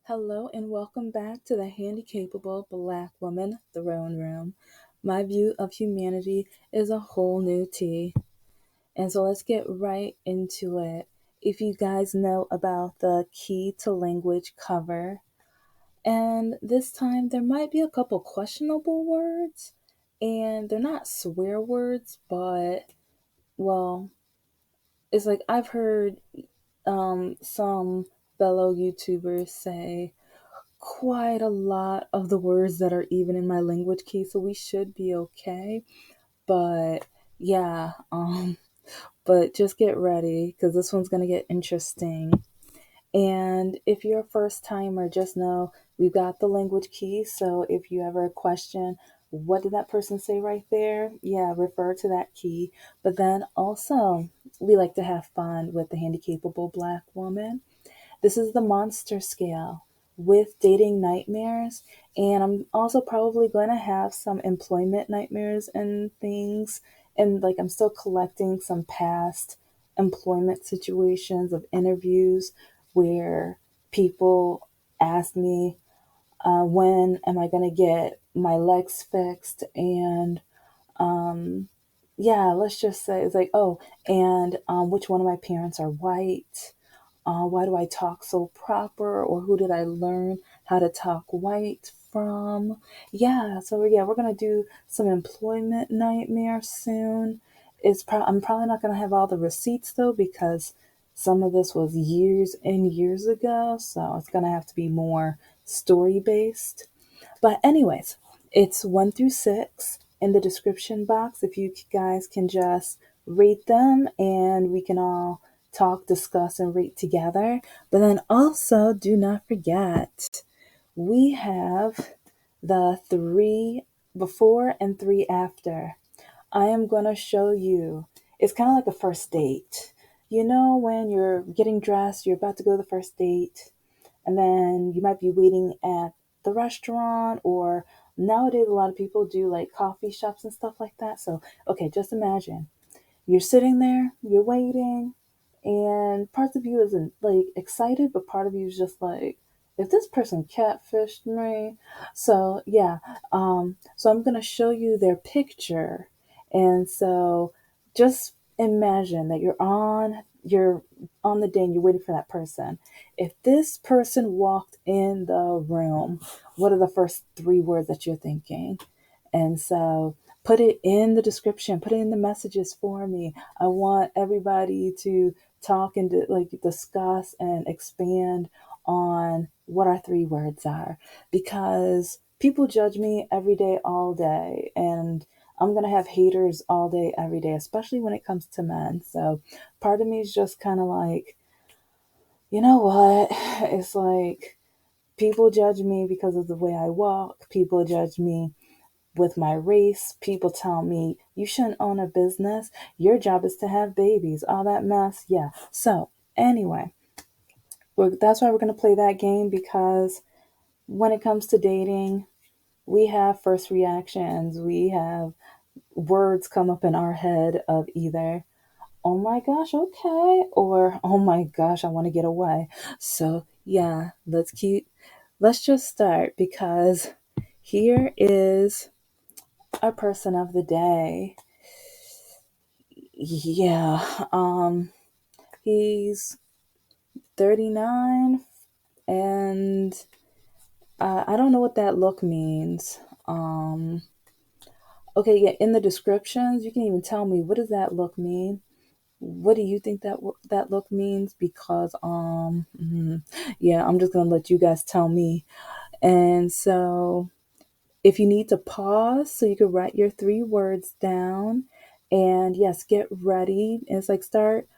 Hello and welcome back to the Handicapable Black Woman Throne Room. My view of humanity is a whole new tea. And so let's get right into it. If you guys know about the Key to Language cover, and this time there might be a couple questionable words, and they're not swear words, but well, it's like I've heard some fellow YouTubers say quite a lot of the words that are even in my language key, so we should be okay. But yeah, but just get ready because this one's gonna get interesting. And if you're a first timer, just know we've got the language key. So if you ever question, what did that person say right there? Yeah, refer to that key. But then also, we like to have fun with the handicapable black woman. This is the monster scale with dating nightmares. And I'm also probably going to have some employment nightmares and things. And like, I'm still collecting some past employment situations of interviews where people asked me, when am I going to get my legs fixed? And yeah, let's just say it's like, oh, and which one of my parents are white? Why do I talk so proper? Or who did I learn how to talk white from? Yeah, so yeah, we're gonna do some employment nightmare soon. I'm probably not gonna have all the receipts though because some of this was years and years ago, so it's gonna have to be more story based. But anyways, it's 1 through 6 in the description box. If you guys can just rate them and we can all talk, discuss, and rate together. But then also do not forget, we have the 3 before and 3 after. I am going to show you. It's kind of like a first date. You know, when you're getting dressed, you're about to go to the first date, and then you might be waiting at the restaurant, or nowadays a lot of people do like coffee shops and stuff like that. So, okay, just imagine you're sitting there, you're waiting, and parts of you isn't like excited, but part of you is just like, if this person catfished me. So yeah, so I'm gonna show you their picture, and so just imagine that you're on the day and you're waiting for that person. If this person walked in the room, what are the first 3 words that you're thinking? And so put it in the description, put it in the messages for me. I want everybody to talk and like discuss and expand on what our 3 words are, because people judge me every day, all day, and I'm gonna have haters all day, every day, especially when it comes to men. So part of me is just kind of like, you know what? It's like people judge me because of the way I walk. People judge me with my race. People tell me you shouldn't own a business. Your job is to have babies. All that mess. Yeah. So anyway, that's why we're gonna play that game, because when it comes to dating, we have first reactions. We have words come up in our head of either, oh my gosh, okay, or oh my gosh, I want to get away. So yeah, let's just start, because here is our person of the day. Yeah, he's 39, and I don't know what that look means. Okay, yeah, in the descriptions, you can even tell me, what does that look mean? What do you think that look means? Because yeah, I'm just gonna let you guys tell me. And so if you need to pause so you can write your 3 words down, and yes, get ready. And it's like, start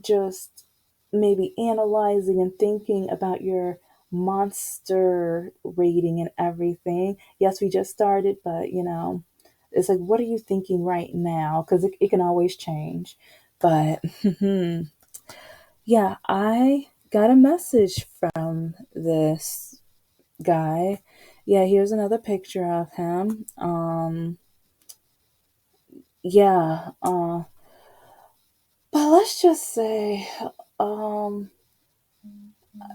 just maybe analyzing and thinking about your monster rating and everything. Yes, we just started, but it's like, what are you thinking right now? Because it can always change. But yeah, I got a message from this guy. Yeah, here's another picture of him. Yeah, but let's just say, um,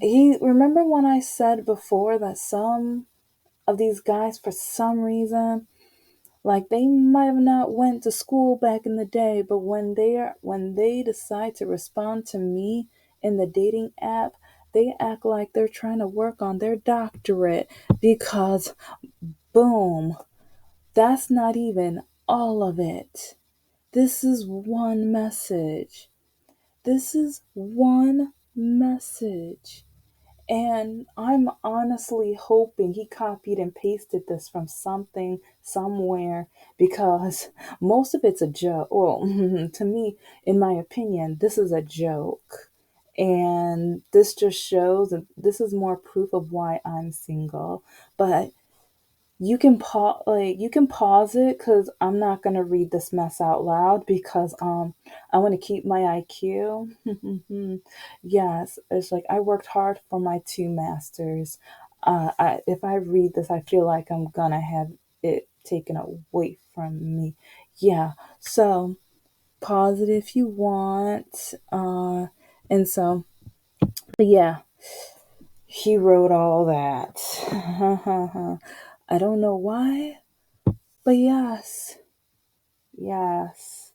He remember when I said before that some of these guys, for some reason, like they might have not went to school back in the day, but when they decide to respond to me in the dating app, they act like they're trying to work on their doctorate because boom, that's not even all of it. This is one message. This is one message. And I'm honestly hoping he copied and pasted this from something somewhere because most of it's a joke. Well, to me, in my opinion, this is a joke. And this just shows that this is more proof of why I'm single. But you can pause it because I'm not gonna read this mess out loud because I want to keep my IQ. Yes, it's like I worked hard for my two masters. If I read this, I feel like I'm gonna have it taken away from me. Yeah, so pause it if you want. And so, but yeah, he wrote all that. I don't know why. But yes, yes.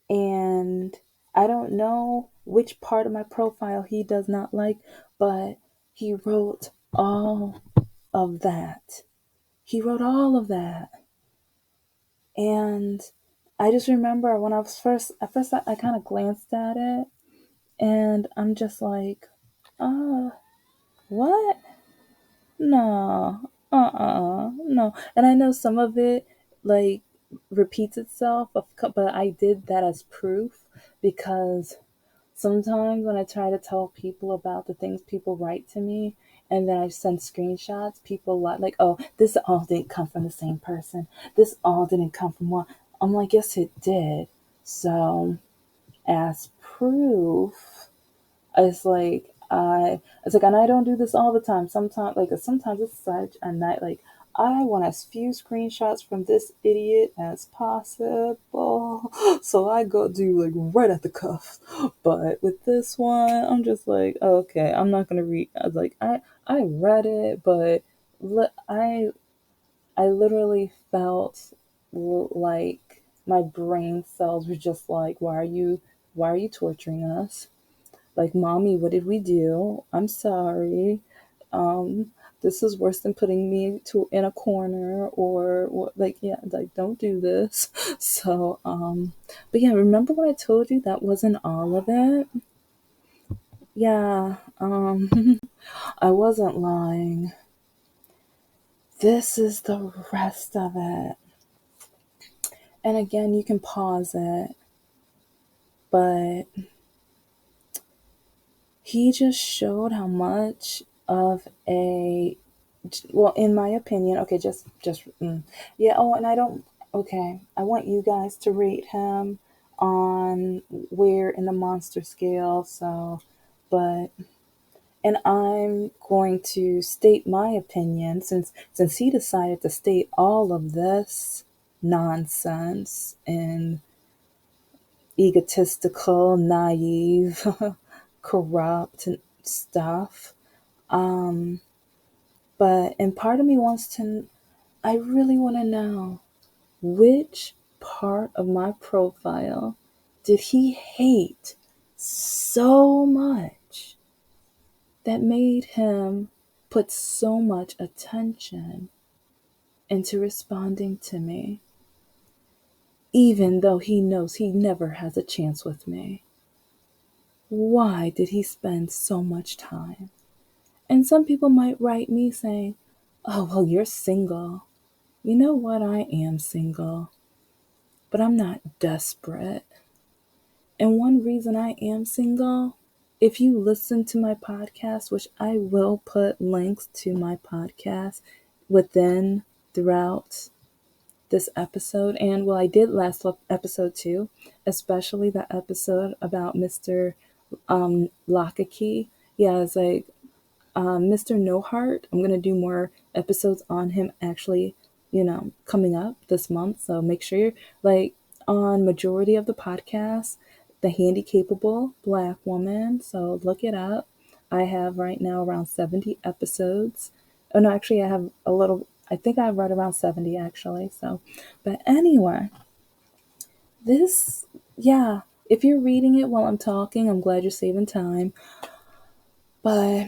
And I don't know which part of my profile he does not like, but he wrote all of that. He wrote all of that. And I just remember when I was at first I kind of glanced at it and I'm just like, what? No, no. And I know some of it like repeats itself, but I did that as proof because sometimes when I try to tell people about the things people write to me, and then I send screenshots, people like, oh, this all didn't come from the same person. This all didn't come from one. I'm like, yes, it did. So, as proof, it's like, and I don't do this all the time. Sometimes it's such a night. Like, I want as few screenshots from this idiot as possible, so I go do like right at the cuff. But with this one, I'm just like, okay, I'm not gonna read. I was like, I read it, but I literally felt like my brain cells were just like, why are you torturing us? Like, mommy, what did we do? I'm sorry. Um, this is worse than putting me in a corner or what, like, yeah, like, don't do this. So, but yeah, remember what I told you? That wasn't all of it. Yeah, I wasn't lying. This is the rest of it. And again, you can pause it, but he just showed how much of a, well, in my opinion, okay, yeah. Oh, and I don't, okay, I want you guys to rate him on where in the monster scale. So, but, and I'm going to state my opinion since he decided to state all of this nonsense and egotistical, naive, corrupt stuff. Um, and part of me wants to, I really want to know which part of my profile did he hate so much that made him put so much attention into responding to me, even though he knows he never has a chance with me. Why did he spend so much time? And some people might write me saying, oh, well, you're single. You know what? I am single, but I'm not desperate. And one reason I am single, if you listen to my podcast, which I will put links to my podcast throughout this episode, and well, I did last episode too, especially that episode about Mr. Lockakey. Yeah, it's like Mr. No Heart. I'm going to do more episodes on him actually, coming up this month. So make sure you're like on majority of the podcasts, the Handicapable Black Woman. So look it up. I have right now around 70 episodes. Oh no, actually I have a little, I think I've read around 70 actually. So, but anyway, this, yeah, if you're reading it while I'm talking, I'm glad you're saving time. But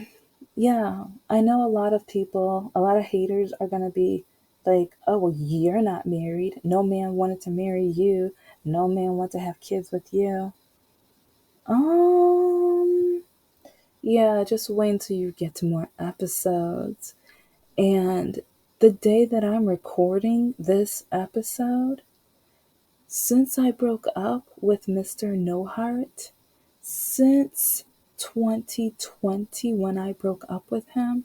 yeah, I know a lot of people, a lot of haters are going to be like, oh, well, you're not married. No man wanted to marry you. No man wanted to have kids with you. Um, yeah, just wait until you get to more episodes. And the day that I'm recording this episode, since I broke up with Mr. No Heart, since 2020 when I broke up with him,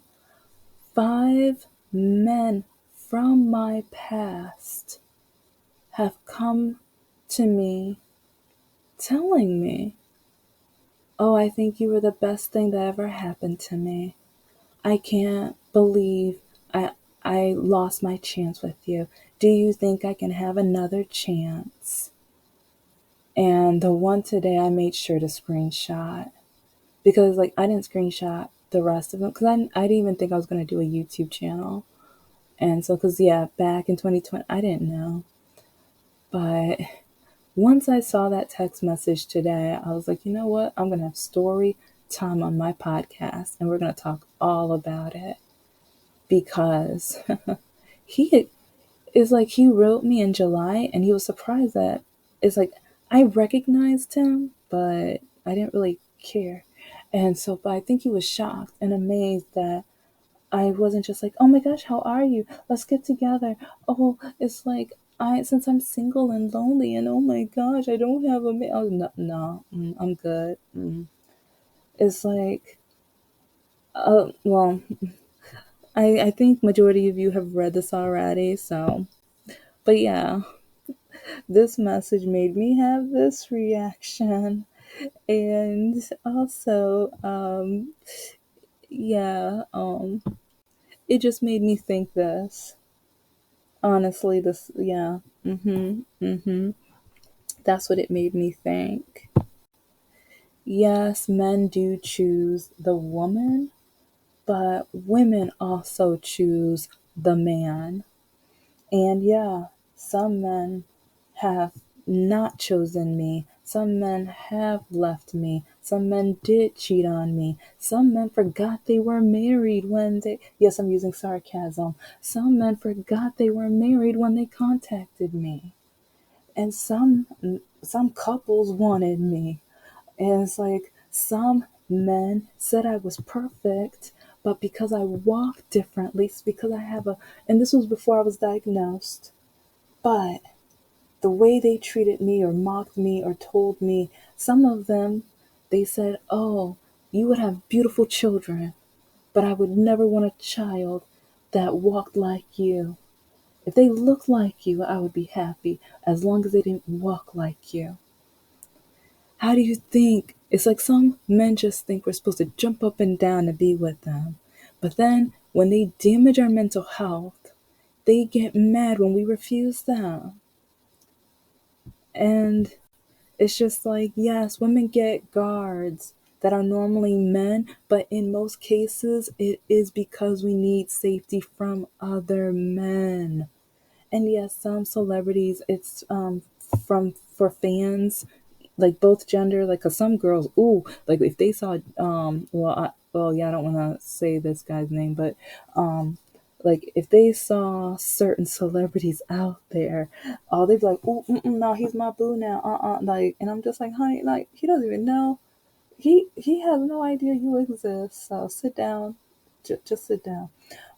5 men from my past have come to me telling me, oh, I think you were the best thing that ever happened to me. I can't believe I I lost my chance with you. Do you think I can have another chance? And the one today I made sure to screenshot because like I didn't screenshot the rest of them because I didn't even think I was going to do a YouTube channel. And so, because yeah, back in 2020, I didn't know. But once I saw that text message today, I was like, you know what? I'm going to have story time on my podcast and we're going to talk all about it because he is like, he wrote me in July and he was surprised that it's like, I recognized him, but I didn't really care. And so, but I think he was shocked and amazed that I wasn't just like, oh my gosh, how are you? Let's get together. Oh, it's like since I'm single and lonely, and oh my gosh, I don't have a man. Oh no, no, I'm good. It's like, well, I think majority of you have read this already, so. But yeah, this message made me have this reaction, and also, yeah, it just made me think this. Honestly, this, yeah. That's what it made me think. Yes, men do choose the woman, but women also choose the man. And yeah, some men have not chosen me. Some men have left me. Some men did cheat on me. Some men forgot they were married when they, yes, I'm using sarcasm. Some men forgot they were married when they contacted me. And some couples wanted me. And it's like some men said I was perfect, but because I walk differently, it's because I have a, and this was before I was diagnosed, but the way they treated me or mocked me or told me, some of them, they said, oh, you would have beautiful children, but I would never want a child that walked like you. If they looked like you, I would be happy as long as they didn't walk like you. How do you think? It's like some men just think we're supposed to jump up and down to be with them. But then when they damage our mental health, they get mad when we refuse them. And it's just like, yes, women get guards that are normally men, but in most cases, it is because we need safety from other men. And yes, some celebrities, it's from for fans, like both gender, like 'cause some girls, ooh, like if they saw well yeah, I don't want to say this guy's name, but like if they saw certain celebrities out there, oh they'd be like, ooh, no, he's my boo now, like, and I'm just like, honey, like he doesn't even know, he has no idea you exist, so sit down, just sit down.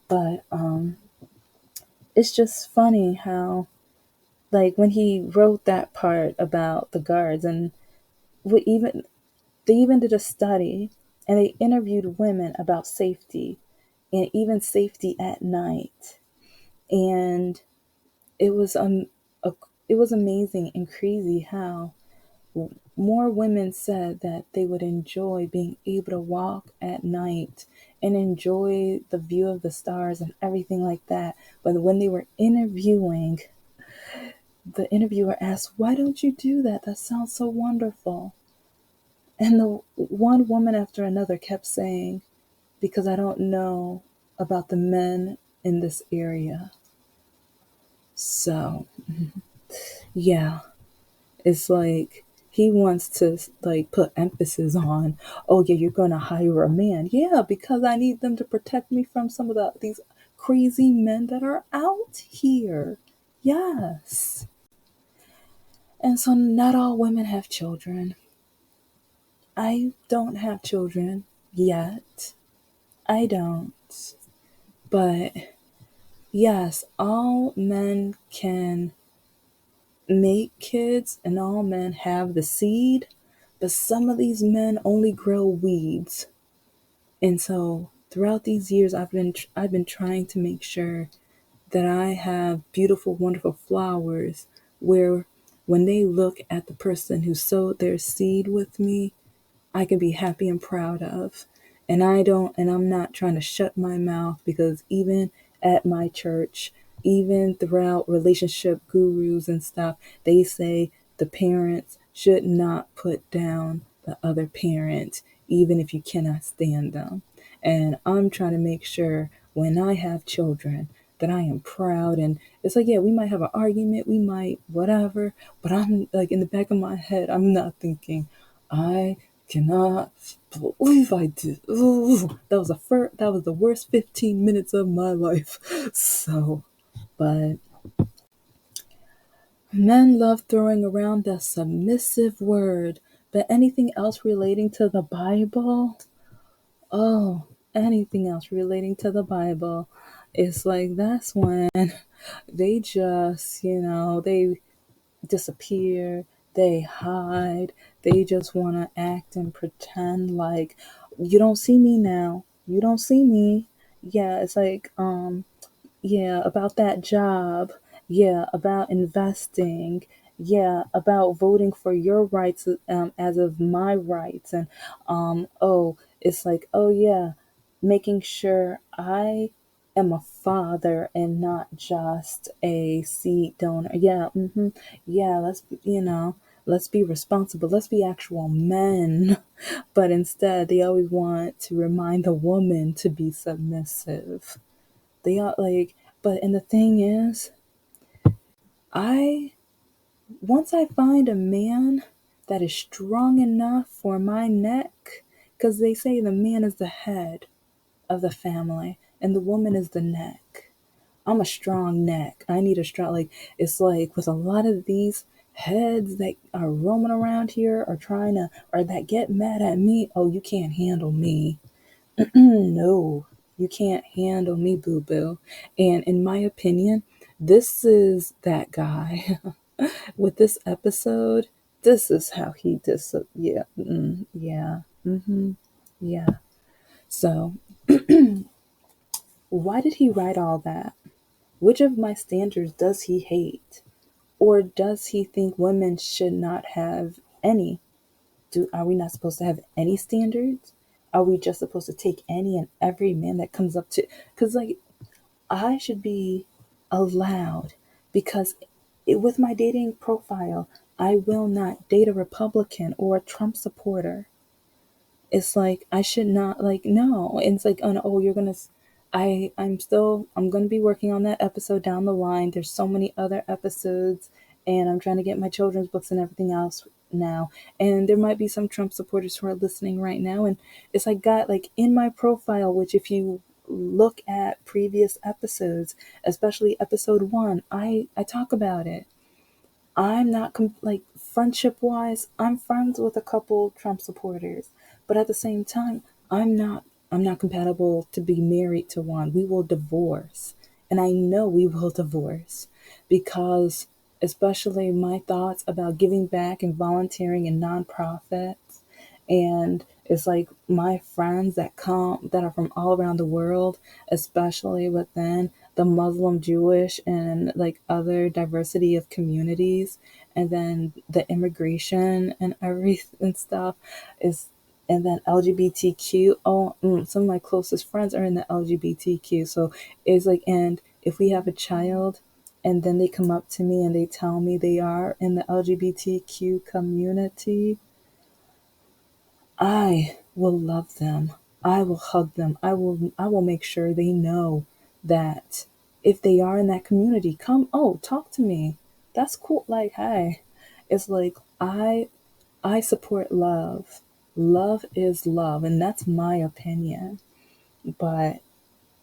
But it's just funny how, like when he wrote that part about the guards, and we even they even did a study and they interviewed women about safety and even safety at night, and it was a, it was amazing and crazy how more women said that they would enjoy being able to walk at night and enjoy the view of the stars and everything like that. But when they were interviewing, the interviewer asked, why don't you do that? That sounds so wonderful. And the one woman after another kept saying, because I don't know about the men in this area. So, yeah, it's like he wants to like put emphasis on, oh yeah, you're going to hire a man. Yeah, because I need them to protect me from some of these crazy men that are out here. Yes. And so not all women have children. I don't have children yet. I don't. But yes, all men can make kids and all men have the seed, but some of these men only grow weeds. And so throughout these years I've been trying to make sure that I have beautiful, wonderful flowers where when they look at the person who sowed their seed with me, I can be happy and proud of. And I'm not trying to shut my mouth because even at my church, even throughout relationship gurus and stuff, they say the parents should not put down the other parent, even if you cannot stand them. And I'm trying to make sure when I have children that I am proud. And it's like, yeah, we might have an argument, we might whatever, but I'm like in the back of my head, I'm not thinking, I cannot believe I did. Ugh, that was the worst 15 minutes of my life. So, but men love throwing around the submissive word, but anything else relating to the Bible? Oh, anything else relating to the Bible, it's like that's when they just, they disappear, they hide, they just want to act and pretend like you don't see me now. You don't see me. Yeah, it's like yeah, about that job. Yeah, about investing. Yeah, about voting for your rights as of my rights. And oh, it's like, oh yeah, making sure I am a father and not just a seed donor. Yeah, yeah, let's be responsible. Let's be actual men. But instead, they always want to remind the woman to be submissive. They are like, but and the thing is, I once I find a man that is strong enough for my neck, because they say the man is the head of the family and the woman is the neck. I'm a strong neck. I need a strong, like, it's like with a lot of these heads that are roaming around here or trying to, or that get mad at me. Oh, you can't handle me. No, you can't handle me, boo boo. And in my opinion, this is that guy. With this episode, this is how he yeah, yeah, yeah. So, why did he write all that? Which of my standards does he hate? Or does he think women should not have any? Are we not supposed to have any standards? Are we just supposed to take any and every man that comes up to? Because like I should be allowed because with my dating profile, I will not date a Republican or a Trump supporter. It's like I should not, like, no. And it's like, oh, no, oh, you're gonna I'm gonna be working on that episode down the line. There's so many other episodes, and I'm trying to get my children's books and everything else now. And there might be some Trump supporters who are listening right now, and it's like got like in my profile, which if you look at previous episodes, especially episode 1, I talk about it. I'm not like friendship wise, I'm friends with a couple Trump supporters, but at the same time, I'm not compatible to be married to one. We will divorce. And I know we will divorce because especially my thoughts about giving back and volunteering in nonprofits, and it's like my friends that are from all around the world, especially within the Muslim, Jewish, and like other diversity of communities, and then the immigration and everything stuff is, and then LGBTQ. Oh, some of my closest friends are in the LGBTQ. So it's like, and if we have a child, and then they come up to me and they tell me they are in the LGBTQ community, I will love them. I will hug them. I will make sure they know that if they are in that community, come, oh, talk to me. That's cool. Like, hey. It's like I support love. Love is love, and that's my opinion. But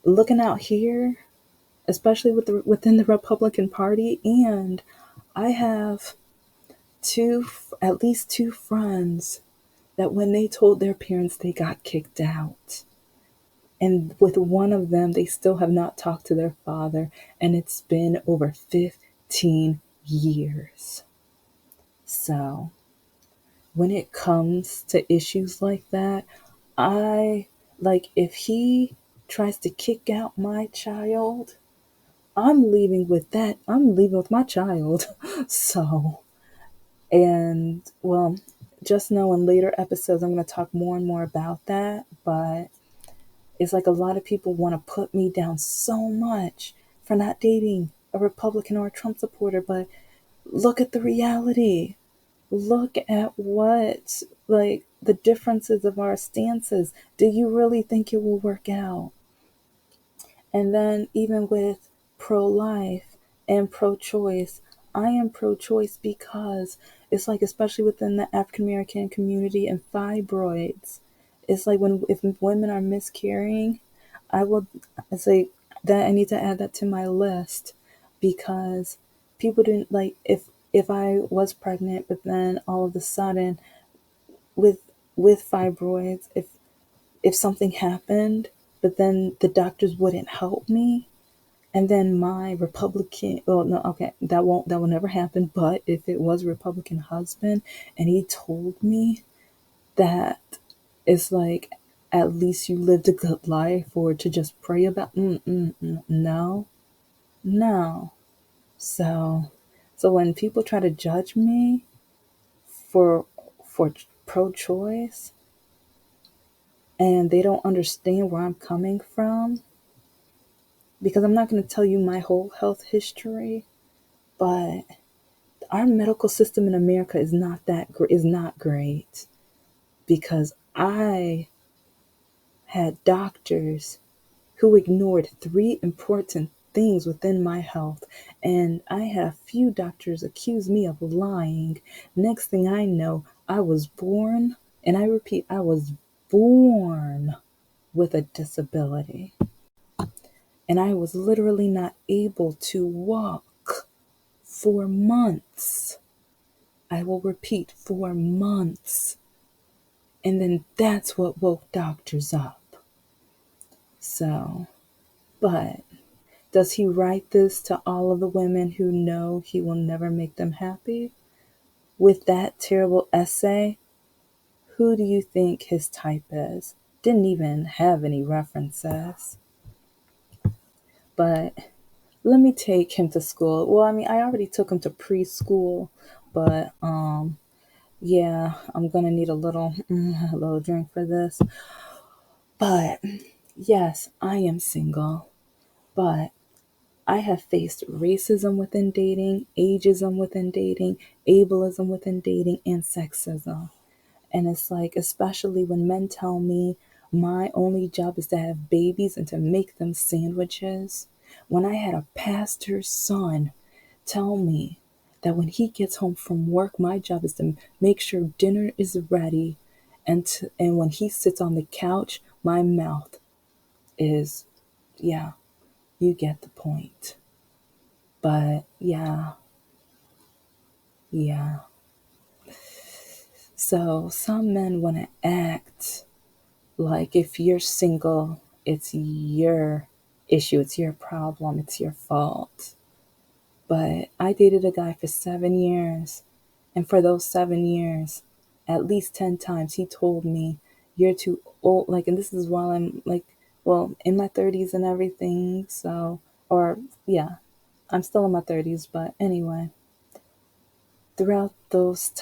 looking out here, especially within the Republican Party, and I have at least two friends that when they told their parents they got kicked out. And with one of them, they still have not talked to their father, and it's been over 15 years. So, when it comes to issues like that, I like if he tries to kick out my child, I'm leaving with that. I'm leaving with my child. So, and well, just know in later episodes, I'm going to talk more and more about that. But it's like a lot of people want to put me down so much for not dating a Republican or a Trump supporter. But look at the reality. Look at what, like, the differences of our stances. Do you really think it will work out? And then, even with pro life and pro choice, I am pro choice because it's like, especially within the African American community and fibroids, it's like when if women are miscarrying, I will say that I need to add that to my list because people didn't like if I was pregnant, but then all of a sudden with fibroids, if something happened, but then the doctors wouldn't help me, and then my Republican, well, no, okay, that will never happen. But if it was a Republican husband and he told me that it's like, at least you lived a good life, or to just pray about, no, no. So, when people try to judge me for pro-choice and they don't understand where I'm coming from, because I'm not going to tell you my whole health history, but our medical system in America is not great, because I had doctors who ignored three important things within my health, and I had a few doctors accuse me of lying. Next thing I know, I was born, and I repeat, I was born with a disability, and I was literally not able to walk for months. I will repeat, for months. And then that's what woke doctors up. So, but does he write this to all of the women who know he will never make them happy? With that terrible essay, who do you think his type is? Didn't even have any references. But let me take him to school. Well, I mean, I already took him to preschool, but yeah, I'm gonna need a little drink for this. But yes, I am single, but I have faced racism within dating, ageism within dating, ableism within dating, and sexism. And it's like, especially when men tell me my only job is to have babies and to make them sandwiches. When I had a pastor's son tell me that when he gets home from work, my job is to make sure dinner is ready. And when he sits on the couch, my mouth is, yeah, you get the point. But yeah, yeah. So some men want to act like if you're single, it's your issue, it's your problem, it's your fault. But I dated a guy for 7 years, and for those 7 years, at least 10 times, he told me, "You're too old." Like, and this is while I'm like, well, in my 30s and everything. So, or yeah, I'm still in my 30s, but anyway, throughout those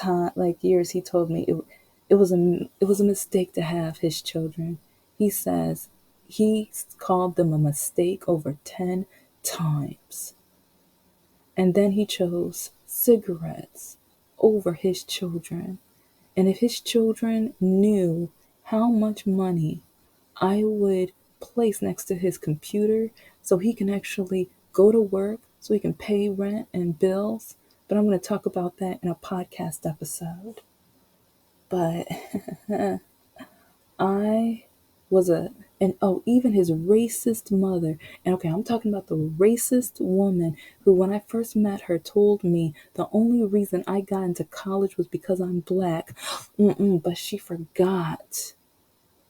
years, he told me it was a mistake to have his children. He says he called them a mistake over 10 times. And then he chose cigarettes over his children. And if his children knew how much money I would place next to his computer so he can actually go to work, so he can pay rent and bills. But I'm going to talk about that in a podcast episode. But I was and oh, even his racist mother. And okay, I'm talking about the racist woman who, when I first met her, told me the only reason I got into college was because I'm black. But she forgot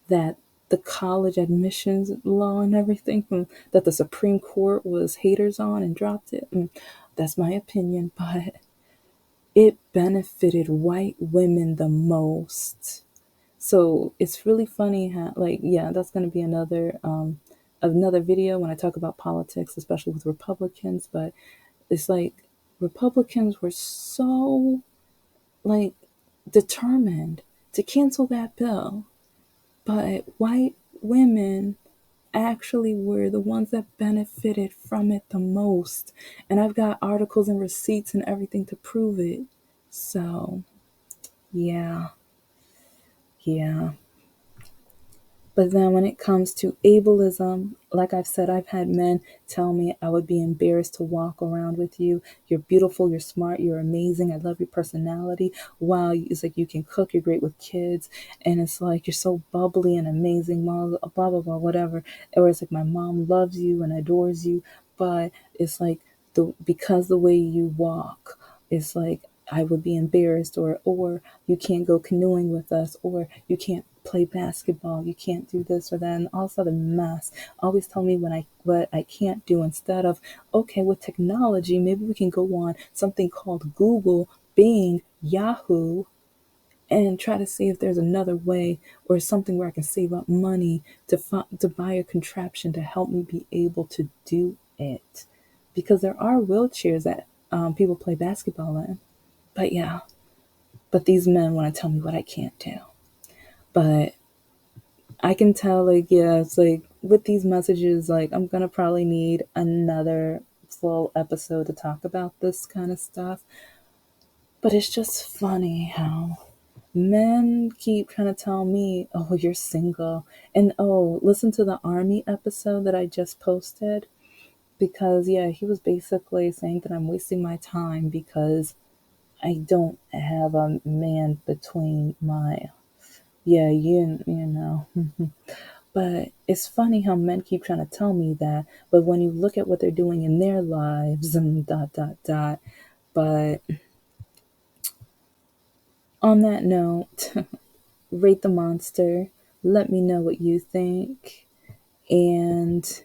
that the college admissions law and everything that the Supreme Court was haters on and dropped it. That's my opinion, but it benefited white women the most. So it's really funny how, like, yeah, that's going to be another video when I talk about politics, especially with Republicans. But it's like Republicans were so like determined to cancel that bill, but white women actually were the ones that benefited from it the most. And I've got articles and receipts and everything to prove it. So, yeah, yeah. But then when it comes to ableism, like I've said, I've had men tell me I would be embarrassed to walk around with you. You're beautiful, you're smart, you're amazing. I love your personality. Wow, it's like you can cook, you're great with kids. And it's like you're so bubbly and amazing, blah, blah, blah, blah, whatever. Or it's like my mom loves you and adores you. But it's like because the way you walk, it's like I would be embarrassed, or you can't go canoeing with us, or you can't play basketball, you can't do this or that, and all this other mess. Always tell me what I can't do, instead of, okay, with technology, maybe we can go on something called Google, Bing, Yahoo, and try to see if there's another way or something where I can save up money to buy a contraption to help me be able to do it. Because there are wheelchairs that people play basketball in. But yeah, but these men want to tell me what I can't do. But I can tell, like, yeah, it's like with these messages, like, I'm gonna probably need another full episode to talk about this kind of stuff. But it's just funny how men keep trying to tell me, oh, you're single. And oh, listen to the army episode that I just posted. Because, yeah, he was basically saying that I'm wasting my time because I don't have a man between my, yeah, you know. But it's funny how men keep trying to tell me that, but when you look at what they're doing in their lives, and dot dot dot. But on that note, rate the monster. Let me know what you think. And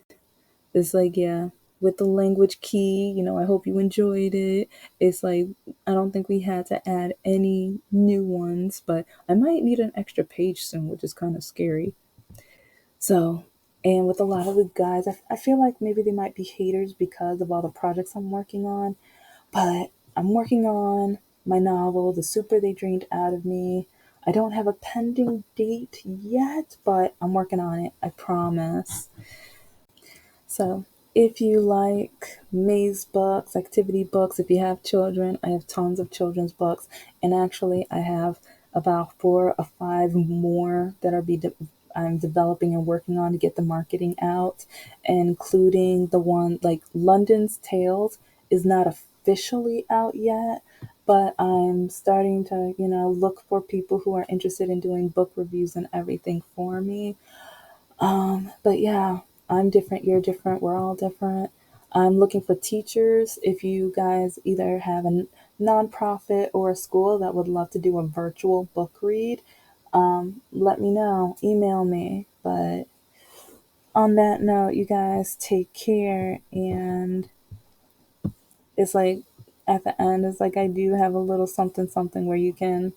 it's like, yeah, with the language key, I hope you enjoyed it. It's like, I don't think we had to add any new ones, but I might need an extra page soon, which is kind of scary. So, and with a lot of the guys, I feel like maybe they might be haters because of all the projects I'm working on, but I'm working on my novel, The Super They Drained Out of Me. I don't have a pending date yet, but I'm working on it, I promise. So, if you like maze books, activity books, if you have children, I have tons of children's books. And actually, I have about 4 or 5 more that I'm developing and working on to get the marketing out, including the one like London's Tales is not officially out yet, but I'm starting to, look for people who are interested in doing book reviews and everything for me. But yeah, I'm different, you're different, we're all different. I'm looking for teachers. If you guys either have a nonprofit or a school that would love to do a virtual book read, let me know, email me. But on that note, you guys take care. And it's like at the end, it's like I do have a little something, something where you can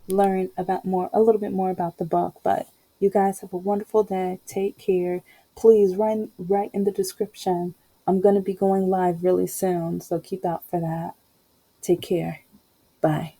learn a little bit more about the book. But you guys have a wonderful day. Take care. Please write in the description. I'm going to be going live really soon, so keep out for that. Take care. Bye.